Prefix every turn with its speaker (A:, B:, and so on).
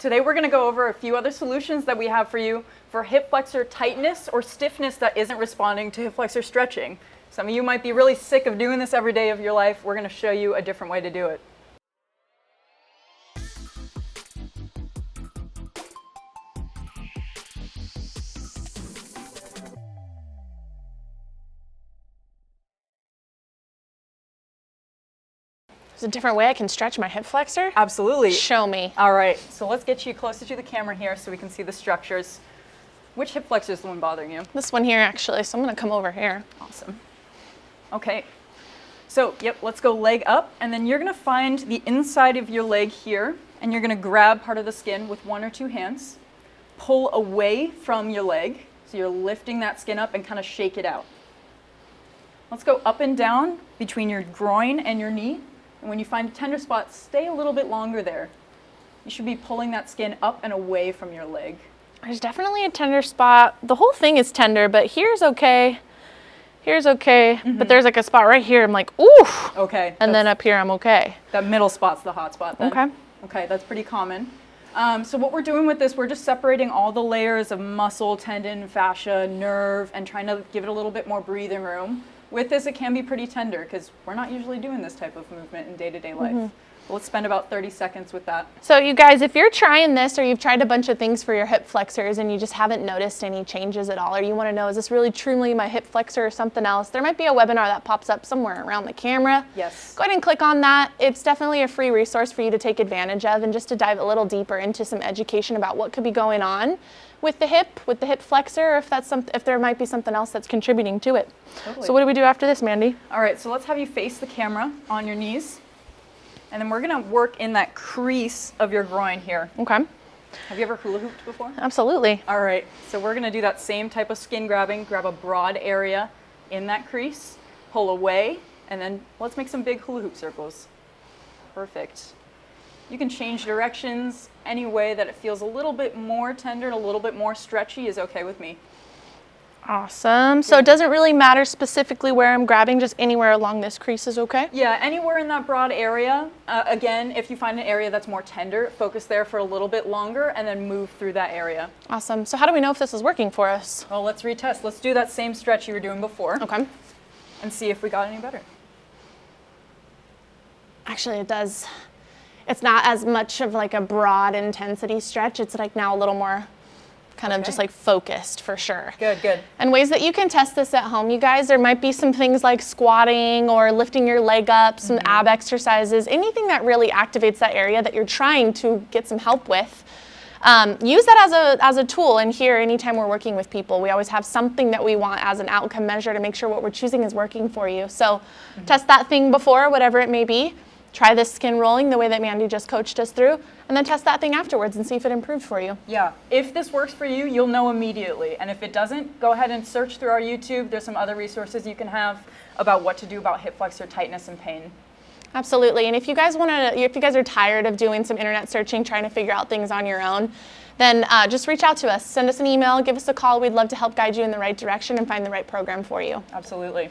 A: Today we're going to go over a few other solutions that we have for you for hip flexor tightness or stiffness that isn't responding to hip flexor stretching. Some of you might be really sick of doing this every day of your life. We're going to show you a different way to do it.
B: There's a different way I can stretch my hip flexor?
A: Absolutely.
B: Show me.
A: All right, so let's get you closer to the camera here so we can see the structures. Which hip flexor is the one bothering you?
B: This one here, actually, so I'm gonna come over here.
A: Awesome. Okay, so let's go leg up, and then you're gonna find the inside of your leg here, and you're gonna grab part of the skin with one or two hands, pull away from your leg, so you're lifting that skin up and kind of shake it out. Let's go up and down between your groin and your knee. And when you find a tender spot, stay a little bit longer there. You should be pulling that skin up and away from your leg.
B: There's definitely a tender spot. The whole thing is tender, but here's okay. Here's okay. But there's like a spot right here. I'm like, ooh.
A: Okay.
B: And then up here, I'm okay.
A: That middle spot's the hot spot then.
B: Okay.
A: Okay, that's pretty common. So what we're doing with this, we're just separating all the layers of muscle, tendon, fascia, nerve, and trying to give it a little bit more breathing room. With this, it can be pretty tender because we're not usually doing this type of movement in day-to-day life. But let's spend about 30 seconds with that.
B: So you guys, if you're trying this or you've tried a bunch of things for your hip flexors and you just haven't noticed any changes at all, or you want to know, is this really truly my hip flexor or something else? There might be a webinar that pops up somewhere around the camera.
A: Yes.
B: Go ahead and click on that. It's definitely a free resource for you to take advantage of and just to dive a little deeper into some education about what could be going on with the hip flexor, or if there might be something else that's contributing to it.
A: Totally.
B: So what do we do after this, Mandy?
A: All right, so let's have you face the camera on your knees. And then we're gonna work in that crease of your groin here.
B: Okay.
A: Have you ever hula hooped before?
B: Absolutely.
A: All right, so we're gonna do that same type of skin grabbing, grab a broad area in that crease, pull away, and then let's make some big hula hoop circles. Perfect. You can change directions any way that it feels a little bit more tender and a little bit more stretchy is okay with me.
B: Awesome. So it doesn't really matter specifically where I'm grabbing, just anywhere along this crease is okay?
A: Yeah, anywhere in that broad area. Again, if you find an area that's more tender, focus there for a little bit longer and then move through that area.
B: Awesome. So how do we know if this is working for us?
A: Well, let's retest. Let's do that same stretch you were doing before.
B: Okay.
A: And see if we got any better.
B: Actually, it does. It's not as much of like a broad intensity stretch. It's like now a little more kind of just like focused for sure.
A: Good, good.
B: And ways that you can test this at home, you guys, there might be some things like squatting or lifting your leg up, some ab exercises, anything that really activates that area that you're trying to get some help with. Use that as a tool. And here, anytime we're working with people, we always have something that we want as an outcome measure to make sure what we're choosing is working for you. So test that thing before, whatever it may be. Try this skin rolling the way that Mandy just coached us through, and then test that thing afterwards and see if it improved for you.
A: Yeah, if this works for you, you'll know immediately. And if it doesn't, go ahead and search through our YouTube. There's some other resources you can have about what to do about hip flexor tightness and pain.
B: Absolutely. And if you guys are tired of doing some internet searching, trying to figure out things on your own, then just reach out to us. Send us an email, give us a call. We'd love to help guide you in the right direction and find the right program for you.
A: Absolutely.